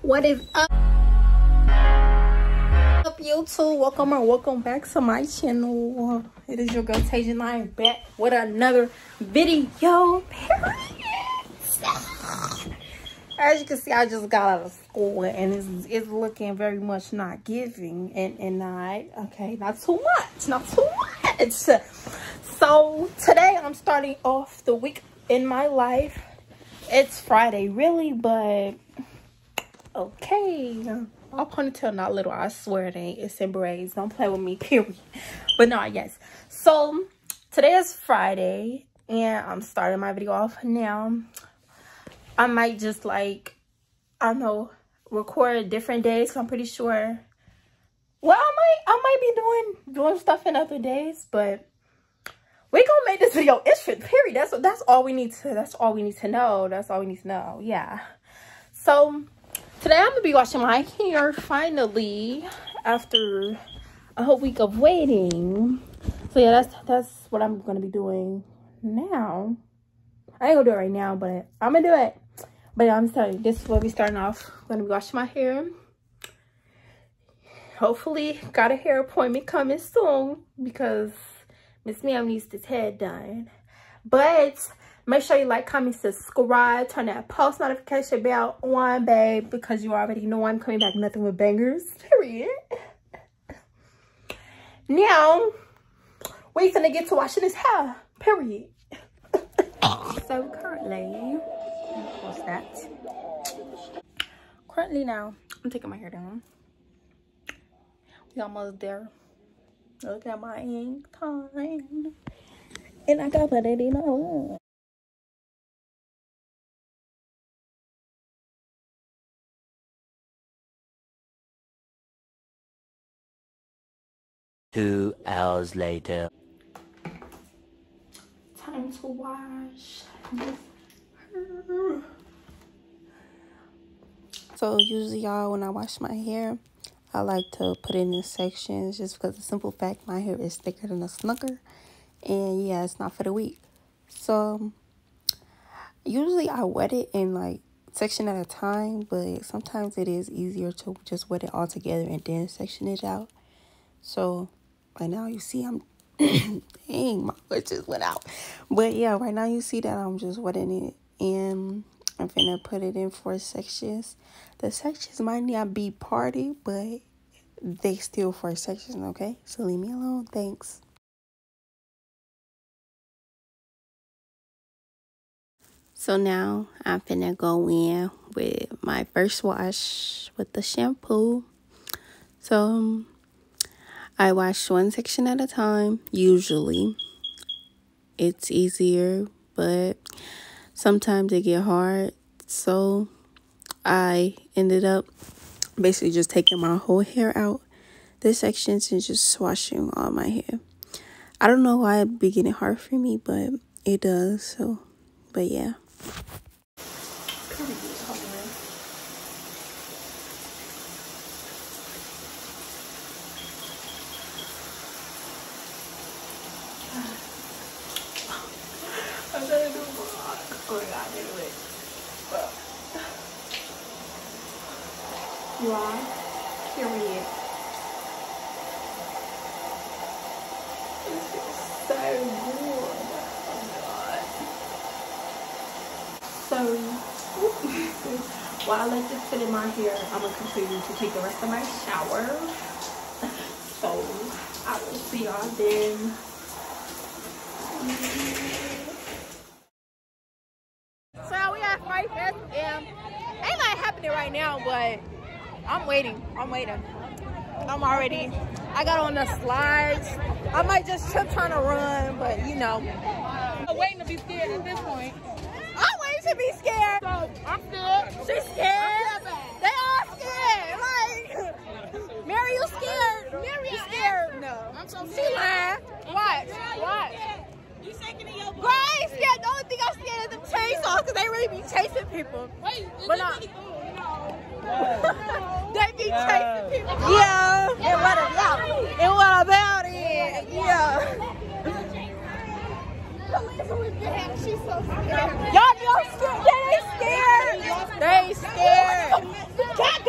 What is up, YouTube? Welcome or welcome back to my channel. It is your girl Tasia, and I am back with another video. As you can see, I just got out of school and it's looking very much not giving and not okay, not too much. So today I'm starting off the week in my life. It's Friday, really, but okay. I'll ponytail not little. I swear it ain't. It's in braids. Don't play with me, period. But no, yes. So today is Friday, and I'm starting my video off now. I might just I don't know, record different days. I'm pretty sure. Well, I might be doing stuff in other days, but we gonna make this video instant, period. That's all we need to. That's all we need to know. That's all we need to know. Yeah. So today I'm gonna be washing my hair finally after a whole week of waiting. So yeah, that's what I'm gonna be doing now. I ain't gonna do it right now, but I'm gonna do it. But yeah, I'm telling you, this is where we starting off. I'm gonna be washing my hair. Hopefully, got a hair appointment coming soon because Miss Ma'am needs this hair done. But make sure you like, comment, subscribe, turn that post notification bell on, babe, because you already know I'm coming back nothing but bangers, period. Now, we finna get to washing his hair, period. So currently, what's that? Currently now, I'm taking my hair down. We almost there. Look at my ink time. And I got put it in a 2 hours later. Time to wash. So usually, y'all, when I wash my hair, I like to put it in sections just because the simple fact my hair is thicker than a snooker. And yeah, it's not for the week. So usually I wet it in section at a time, but sometimes it is easier to just wet it all together and then section it out. So right now you see I'm dang, my foot just went out. But yeah, right now you see that I'm just wetting it, and I'm finna put it in 4 sections. The sections might not be party, but they still 4 sections, okay? So leave me alone, thanks. So now I'm finna go in with my first wash with the shampoo. So I wash 1 section at a time, usually. It's easier, but sometimes it get hard. So I ended up basically just taking my whole hair out, the sections, and just washing all my hair. I don't know why it be getting hard for me, but it does. So, but yeah. I'm gonna do vlog. Oh my god, anyway. You are? Period. This feels so good. Oh my god. So, while I let this sit in my hair, I'm gonna continue to take the rest of my shower. So, I will see y'all then. So, we at Fright Fest, and ain't nothing happening right now, but I'm waiting. I got on the slides. I might just trip trying to run, but you know. I'm waiting to be scared at this point. I'm waiting to be scared. So, I'm scared. She's scared. They all scared. Mary, you scared? Mary, you scared? No. I'm so She scared. lying. Watch. You shaking in your Girl, I ain't scared. The only thing I'm scared is them chainsaws, because they really be chasing people. Wait, But not. They be chasing people. Yeah. And what about it? Yeah. She's so scared. Y'all scared? They scared. They scared. God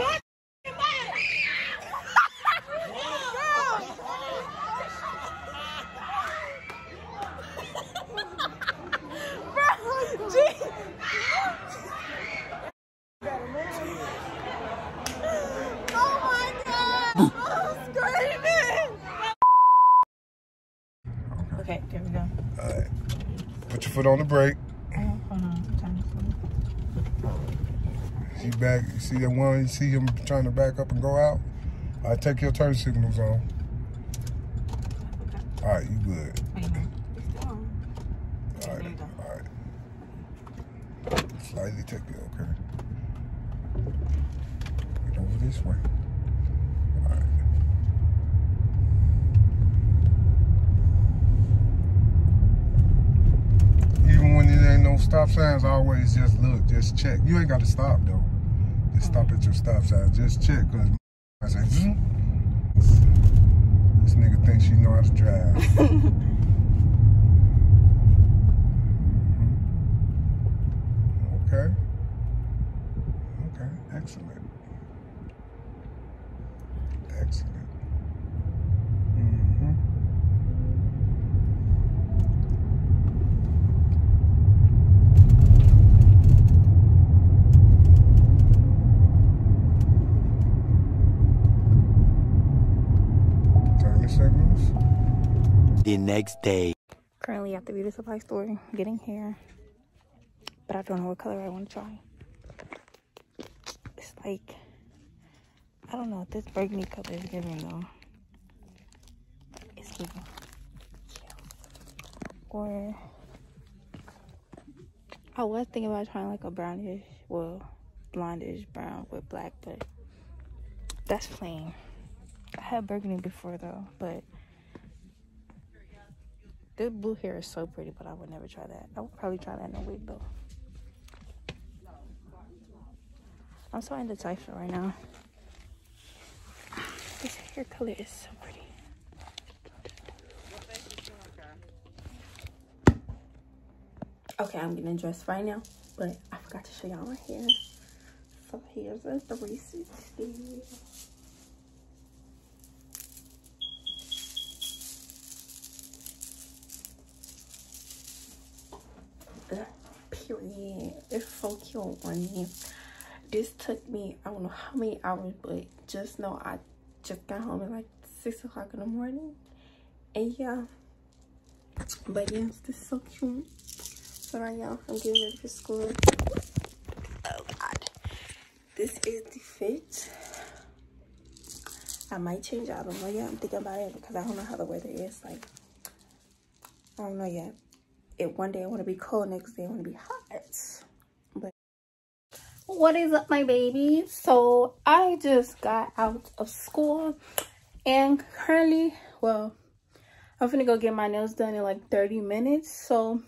Okay, there we go. Alright. Put your foot on the brake. Hold on. See back, you see that one, you see him trying to back up and go out? Alright, take your turn signals on. Alright, you good. Alright. Slightly take it, okay. Get over this way. Alright. Even when there ain't no stop signs, always just look, just check. You ain't got to stop though. Just stop at your stop sign. Just check, cause I say, this nigga thinks she know how to drive. Okay. Okay, excellent. Excellent. Turn the signals. The next day. Currently at the beauty supply store getting hair, but I don't know what color I want to try. It's like, I don't know what this burgundy color is giving though. It's giving. Or I was thinking about trying like a brownish, well, blondish brown with black, but that's plain. I had burgundy before though, but this blue hair is so pretty, but I would never try that. I would probably try that in a wig though. I'm so indecisive right now. This hair color is so pretty. Okay, I'm getting dressed right now, but I forgot to show y'all my hair. So here's a 360. Period. It's so cute on me. This took me, I don't know how many hours, but just know I just got home at like 6 o'clock in the morning. And yeah, but yes, this is so cute. So right now I'm getting ready for school. Oh god, this is the fit. I might change out. I don't know yet. I'm thinking about it because I don't know how the weather is. Like, I don't know yet. One day I want to be cold, next day I want to be hot. But what is up, my baby? So I just got out of school and currently, well, I'm gonna go get my nails done in like 30 minutes. So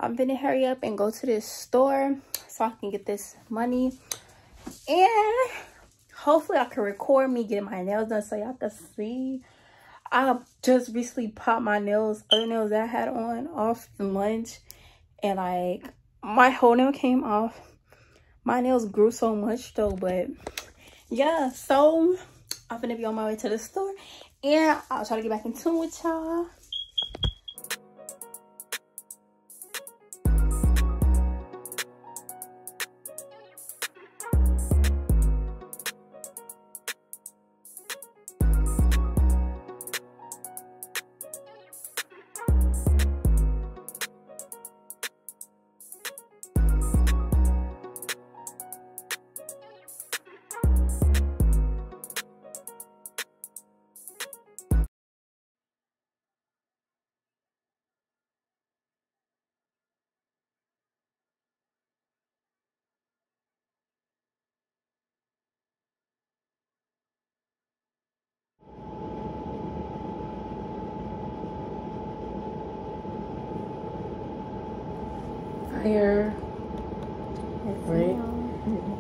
I'm gonna hurry up and go to this store so I can get this money, and hopefully I can record me getting my nails done so y'all can see. I just recently popped my nails, other nails that I had on, off in lunch, and like my whole nail came off. My nails grew so much though, but yeah, so I'm gonna be on my way to the store and I'll try to get back in tune with y'all. Here. Right.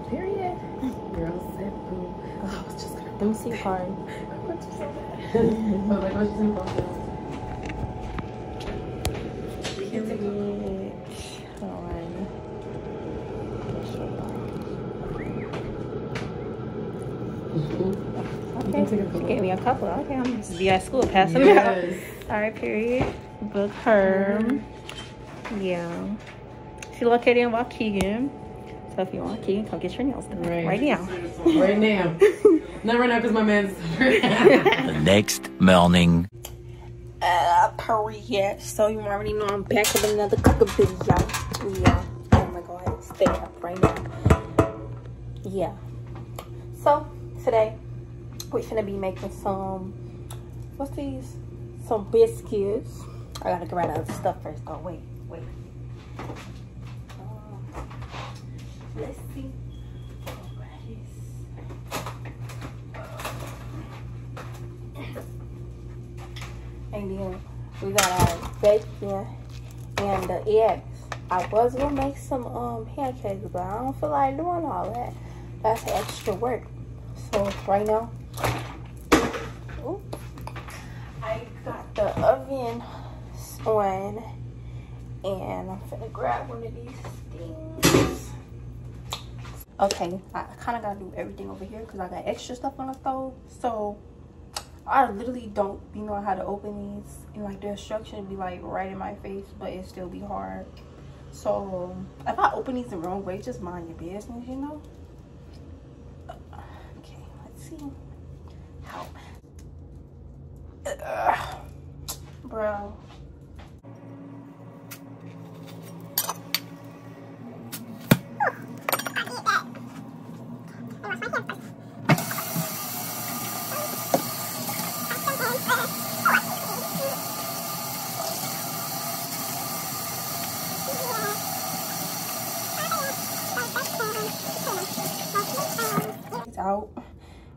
Period. Girl said, "Boo." I was just gonna. Let me see your card. I was like, "What's in process?" Period. Okay, she gave me a couple. Okay, I'm just be at school passing them out. All right, period. Book her. Yeah. She located in Waukegan. So if you want Keegan, come get your nails done right now. Right now. Never know because my man's. The next morning. Period. So you already know I'm back with another cooking video. Yeah. Oh my god. Stay up right now. Yeah. So today we're gonna be making some, what's these? Some biscuits. I gotta grab the other stuff first though. Wait. Let's see. And then we got our bacon and the eggs. I was gonna make some pancakes, but I don't feel like doing all that. That's extra work. So right now, ooh, I got the oven on, and I'm finna grab one of these things. Okay, I kind of gotta do everything over here because I got extra stuff on the stove. So I literally don't be knowing how to open these, and like the instruction be like right in my face, but it still be hard. So if I open these the wrong way, just mind your business, you know. Okay, let's see how. Bro. Out.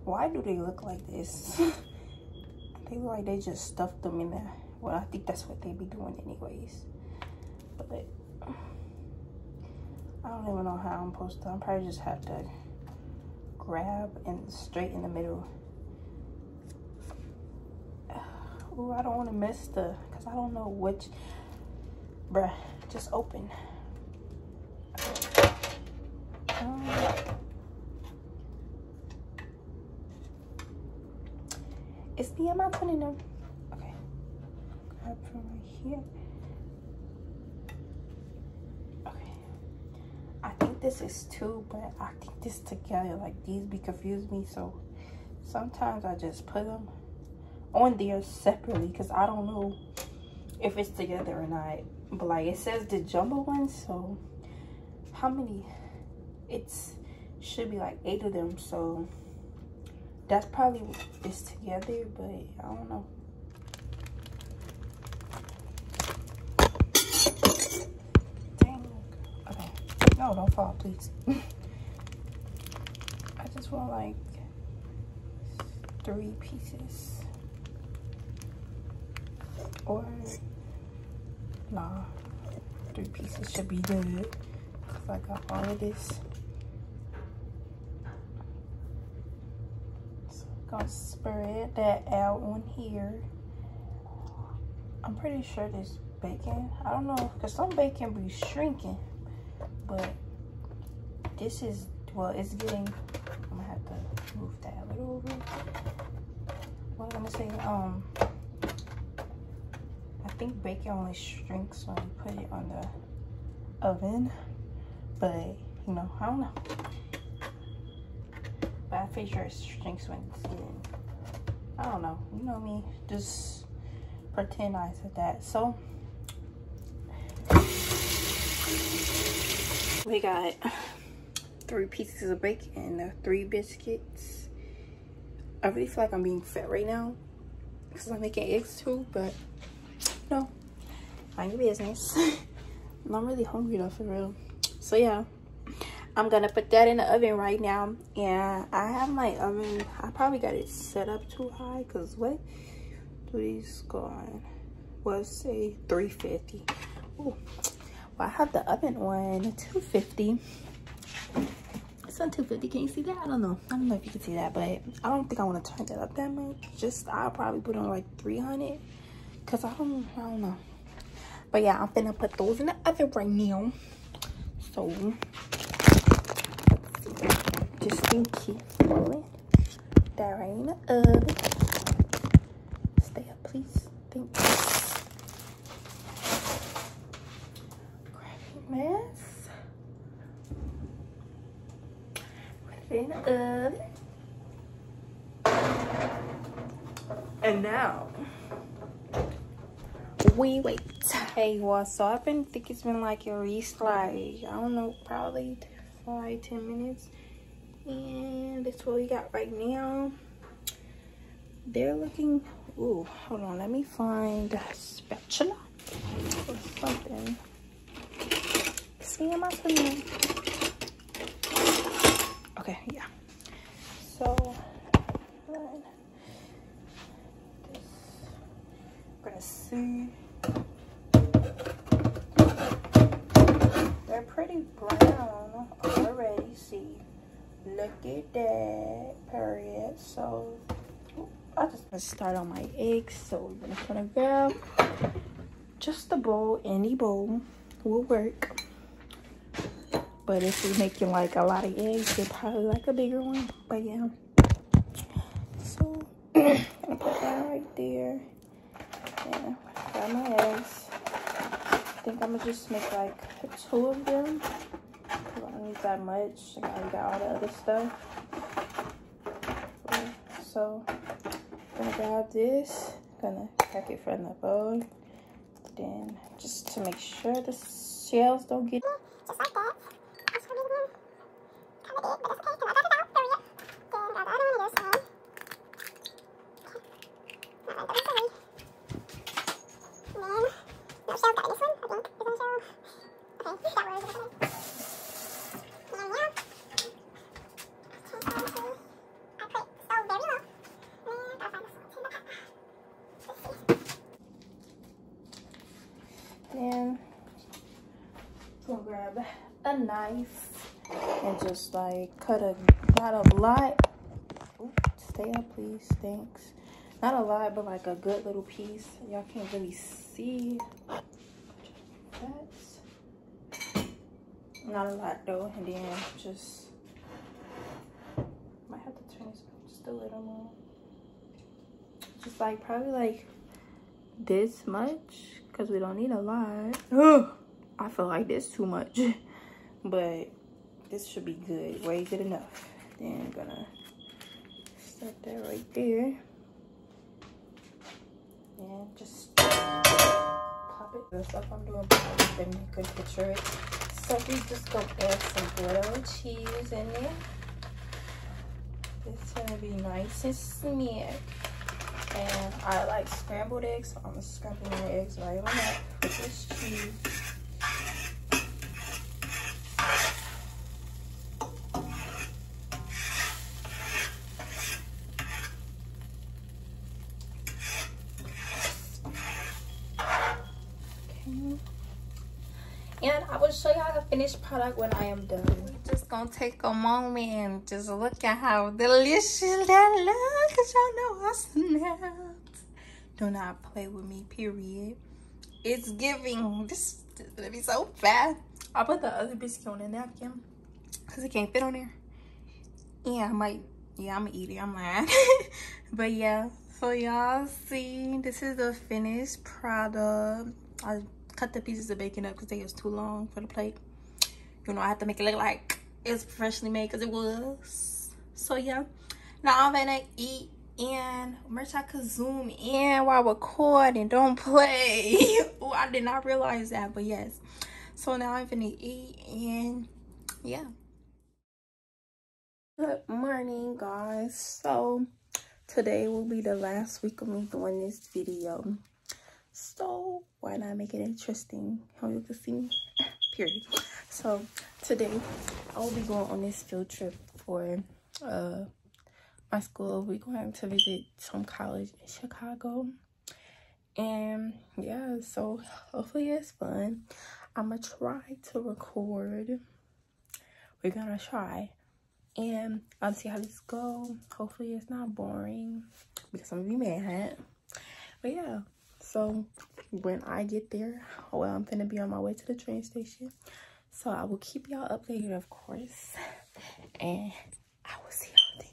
Why do they look like this? They look like they just stuffed them in there. Well, I think that's what they be doing anyways. But I don't even know how I'm supposed to. I probably just have to grab and straight in the middle. Oh, I don't want to miss the, because I don't know which. Bruh, just open. Is the am I putting them? Okay. Grab from right here. Okay. I think this is two, but I think this together, like these be confused me. So sometimes I just put them on there separately because I don't know if it's together or not. But like it says the jumbo one, so how many? It's should be like 8 of them, so that's probably it's together, but I don't know. Dang. Okay. No, don't fall, please. I just want like 3 pieces. Or nah, 3 pieces should be good. Cause I got all of this. Gonna spread that out on here. I'm pretty sure this bacon, I don't know, because some bacon be shrinking, but this is, well, it's getting, I'm gonna have to move that a little over. What am I gonna say? I think bacon only shrinks when you put it on the oven, but you know, I don't know. But I'm pretty sure it shrinks when it's in. I don't know. You know me. Just pretend I said that. So we got 3 pieces of bacon and the 3 biscuits. I really feel like I'm being fat right now because I'm making eggs too, but no, mind your business. I'm really hungry though, for real. So yeah, I'm gonna put that in the oven right now. And I have my oven, I probably got it set up too high, because what do these go on? Well, say 350. Ooh. Well, I have the oven on 250. It's on 250. Can you see that? I don't know if you can see that, but I don't think I want to turn that up that much. Just I'll probably put on like 300, because I don't know. But yeah, I'm gonna put those in the oven right now. So just keep rolling that right in the oven. Stay up, please. Thank you. Grab your mess. Put it in the oven. now we wait. Hey, well, so I think it's been like at least like, I don't know, probably 5-10 minutes. And that's what we got right now. They're looking, ooh, hold on, let me find a spatula or something. See, am I putting? Okay, yeah. So, I'm gonna see. They're pretty brown already. See, look at that, period. So, I just gonna start on my eggs. So we're gonna grab just a bowl. Any bowl will work. But if we're making like a lot of eggs, they're probably like a bigger one. But yeah. So I'm gonna put that right there. And grab my eggs. I think I'm gonna just make like 2 of them. I don't need that much. I already got all the other stuff. So I'm gonna grab this. Gonna crack it from the bowl. Then just to make sure the shells don't get just like that. Then we'll grab a knife and just like cut not a lot. Ooh, stay up, please. Thanks. Not a lot, but like a good little piece. Y'all can't really see. That's not a lot though. And then just might have to turn this just a little more. Just like probably like this much. Because we don't need a lot. I feel like this too much. But this should be good. Way good enough. Then I'm gonna set that right there. And just pop it. The stuff I'm doing, but you could picture it. So we just gonna add some grilled cheese in there. It's gonna be nice and smooth. And I like scrambled eggs, so I'm gonna scramble my eggs right on that with this cheese. Okay. And I will show y'all the finished product when I am done. We're just gonna take a moment and just look at how delicious that looks. Cause y'all know I snapped. Do not play with me, period. It's giving. This is gonna be so fast. I'll put the other biscuit on the napkin because it can't fit on there. Yeah, I'm gonna eat it. I'm lying. But yeah, so y'all see, this is the finished product. I cut the pieces of bacon up because they was too long for the plate. You know, I have to make it look like it's freshly made because it was. So yeah, now I'm gonna eat. And merch, I could zoom in while recording. Don't play. Oh, I did not realize that, but yes. So now I'm gonna eat, and yeah. Good morning, guys. So today will be the last week of me doing this video. So why not make it interesting? How you can see me? Period. So today I will be going on this field trip for my school. We're going to visit some college in Chicago. And yeah, so hopefully it's fun. I'm gonna try to record. We're gonna try. And I'll see how this goes. Hopefully it's not boring because I'm gonna be mad. But yeah, so when I get there, well, I'm gonna be on my way to the train station. So I will keep y'all updated, of course. And I will see y'all then.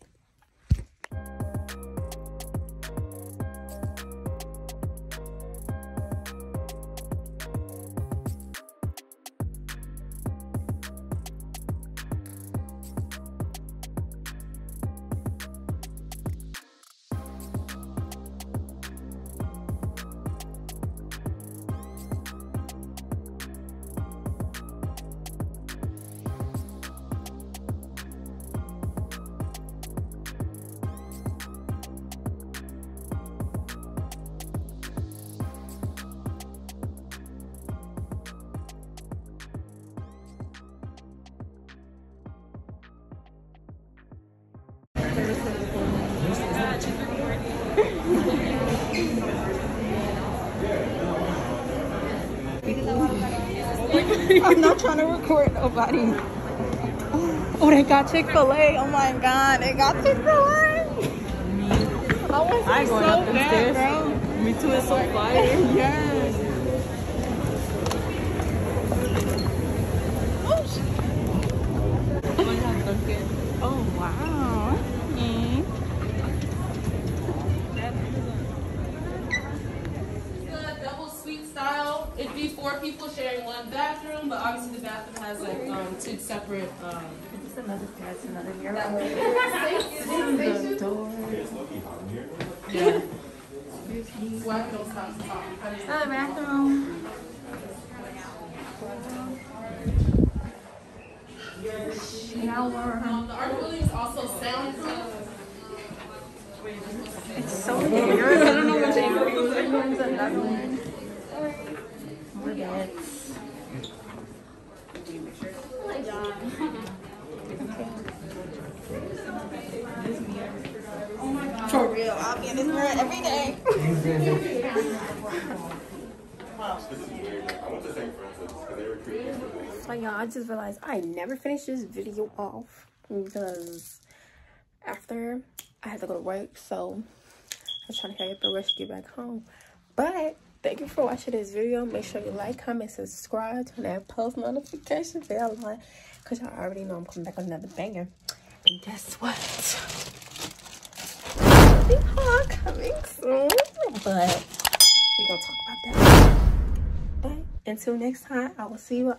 I'm not trying to record nobody. Oh, they got Chick-fil-A. Oh my god, they got Chick-fil-A. I ain't going up them stairs. Bro. Me too, it's so fire. Yes. Oh wow. Okay. Double suite style. It'd be 4 people sharing one bathroom, but obviously the bathroom has like 2 separate. Just another that's another mirror. The door. Yeah. What those sounds Another bathroom. Shower. The art building is also soundproof. It's so weird. I don't know which angle it was. There's another one. More beds. For real, I'll be in this mirror every day. So y'all, I just realized I never finished this video off because after I had to go to work, so I was trying to hurry up and rush to get back home. But thank you for watching this video. Make sure you like, comment, subscribe, turn that post notification bell on, because y'all already know I'm coming back with another banger. And guess what? Big haul coming soon, but we're gonna talk about that. But until next time, I will see you